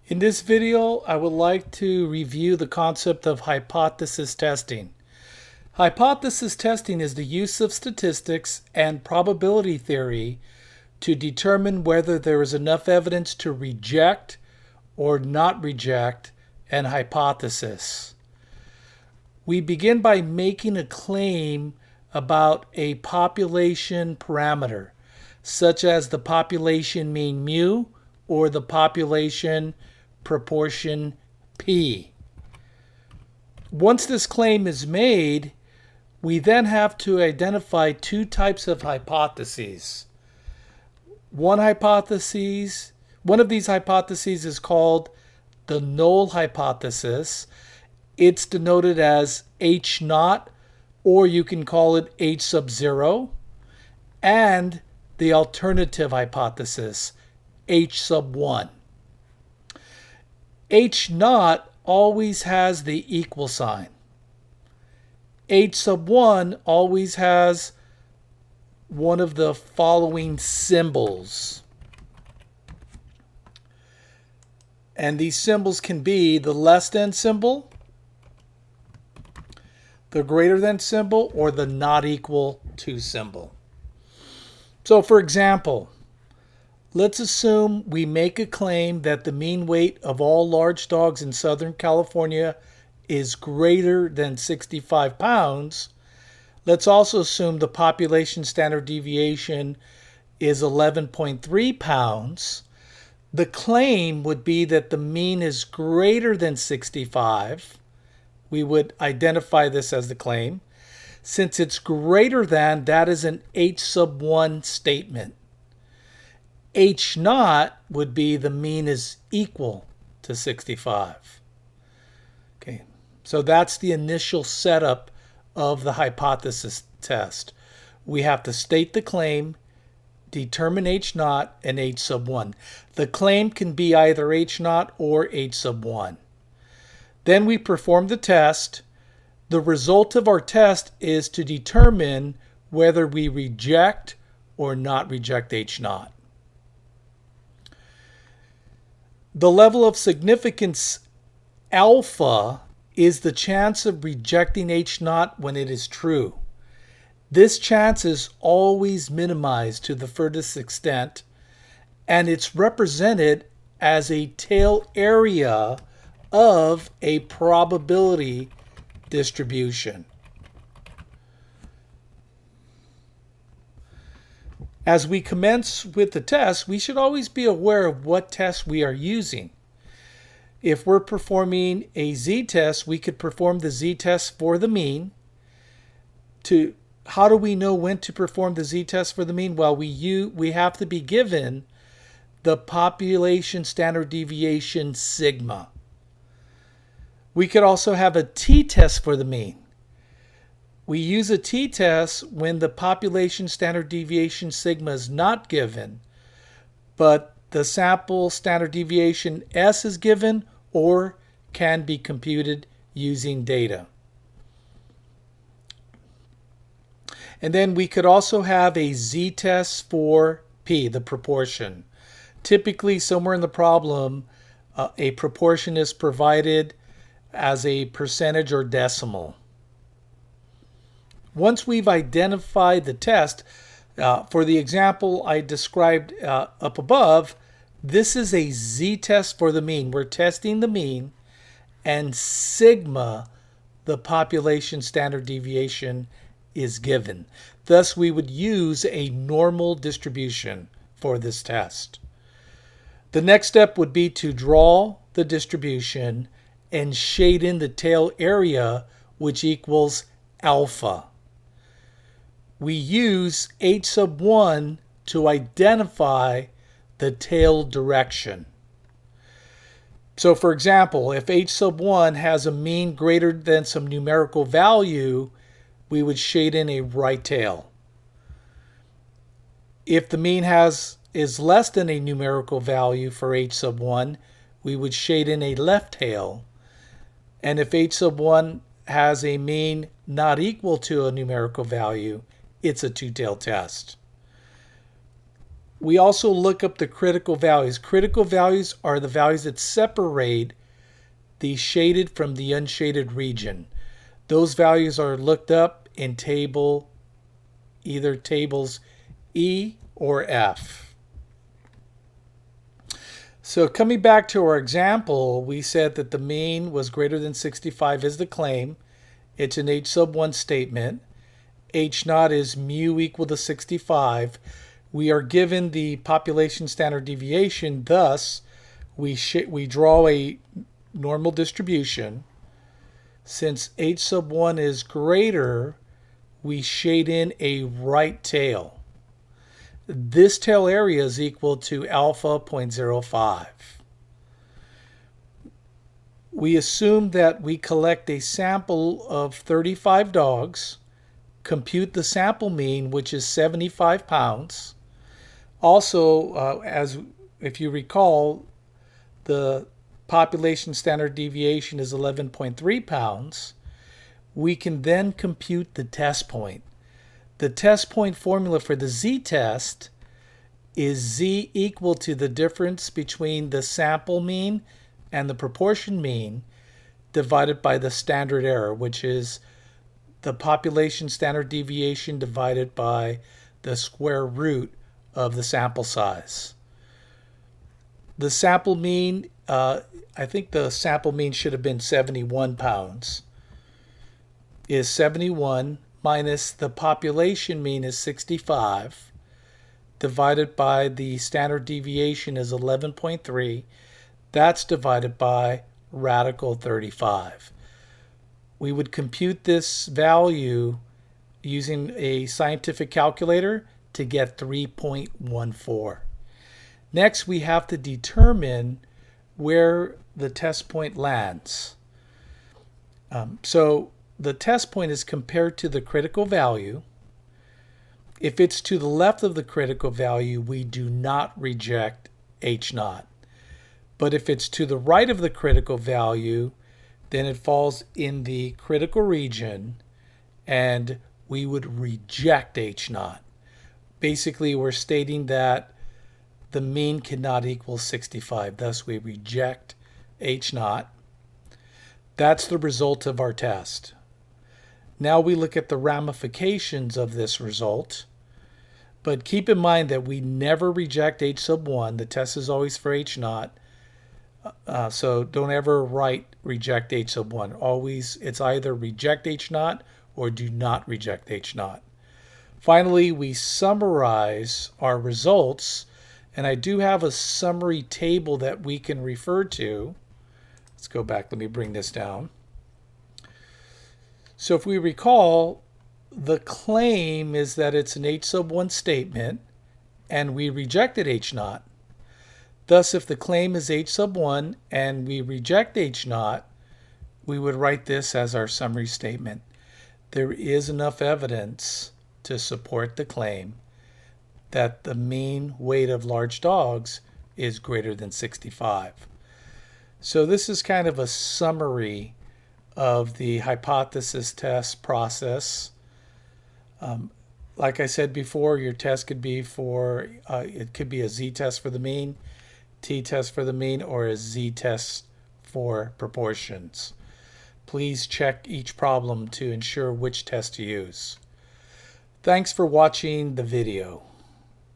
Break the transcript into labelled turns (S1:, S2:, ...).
S1: In this video, I would like to review the concept of hypothesis testing. Hypothesis testing is the use of statistics and probability theory to determine whether there is enough evidence to reject or not reject an hypothesis. We begin by making a claim about a population parameter, such as the population mean mu or the population proportion p. Once this claim is made, we then have to identify two types of hypotheses. One of these hypotheses is called the null hypothesis. It's denoted as H naught, or you can call it H sub 0, and the alternative hypothesis, H sub 1. H naught always has the equal sign. H sub 1 always has one of the following symbols. And these symbols can be the less than symbol, the greater than symbol, or the not equal to symbol. So for example, let's assume we make a claim that the mean weight of all large dogs in Southern California is greater than 65 pounds. Let's also assume the population standard deviation is 11.3 pounds. The claim would be that the mean is greater than 65. We would identify this as the claim. Since it's greater than, that is an H sub 1 statement. H naught would be the mean is equal to 65. Okay, so that's the initial setup of the hypothesis test. We have to state the claim, determine H naught and H sub 1. The claim can be either H naught or H sub 1. Then we perform the test. The result of our test is to determine whether we reject or not reject H naught. The level of significance alpha is the chance of rejecting H naught when it is true. This chance is always minimized to the furthest extent, and it's represented as a tail area of a probability distribution. As we commence with the test, we should always be aware of what test we are using. If we're performing a z-test, we could perform the z-test for the mean. How do we know when to perform the z-test for the mean? Well, we have to be given the population standard deviation sigma. We could also have a t-test for the mean. We use a t-test when the population standard deviation sigma is not given, but the sample standard deviation S is given or can be computed using data. And then we could also have a z-test for P, the proportion. Typically, somewhere in the problem, a proportion is provided as a percentage or decimal. Once we've identified the test, for the example I described up above, this is a z-test for the mean. We're testing the mean, and sigma, the population standard deviation, is given. Thus, we would use a normal distribution for this test. The next step would be to draw the distribution and shade in the tail area, which equals alpha. We use H sub 1 to identify the tail direction. So for example, if H sub 1 has a mean greater than some numerical value, we would shade in a right tail. If the mean is less than a numerical value for H sub 1, we would shade in a left tail. And if H sub 1 has a mean not equal to a numerical value, it's a two-tailed test. We also look up the critical values. Critical values are the values that separate the shaded from the unshaded region. Those values are looked up in either tables E or F. So coming back to our example, we said that the mean was greater than 65 is the claim. It's an H sub 1 statement. H naught is mu equal to 65. We are given the population standard deviation, thus we draw a normal distribution. Since H sub 1 is greater, we shade in a right tail. This tail area is equal to alpha 0.05. We assume that we collect a sample of 35 dogs, compute the sample mean, which is 75 pounds. Also, as if you recall, the population standard deviation is 11.3 pounds. We can then compute the test point. The test point formula for the z-test is z equal to the difference between the sample mean and the proportion mean divided by the standard error, which is the population standard deviation divided by the square root of the sample size. The sample mean, I think the sample mean should have been 71 pounds, is 71 minus the population mean is 65 divided by the standard deviation is 11.3. That's divided by radical 35. We would compute this value using a scientific calculator to get 3.14. Next, we have to determine where the test point lands. So the test point is compared to the critical value. If it's to the left of the critical value, we do not reject H naught. But if it's to the right of the critical value, then it falls in the critical region and we would reject H naught. Basically, we're stating that the mean cannot equal 65. Thus, we reject H naught. That's the result of our test. Now we look at the ramifications of this result. But keep in mind that we never reject H sub 1. The test is always for H naught. So don't ever write reject H sub 1. Always, it's either reject H naught or do not reject H naught. Finally, we summarize our results. And I do have a summary table that we can refer to. Let's go back. Let me bring this down. So if we recall, the claim is that it's an H sub 1 statement, and we rejected H naught. Thus, if the claim is H sub 1 and we reject H naught, we would write this as our summary statement. There is enough evidence to support the claim that the mean weight of large dogs is greater than 65. So this is kind of a summary of the hypothesis test process. Like I said before, your test could be it could be a z-test for the mean, t-test for the mean, or a z-test for proportions. Please check each problem to ensure which test to use. Thanks for watching the video.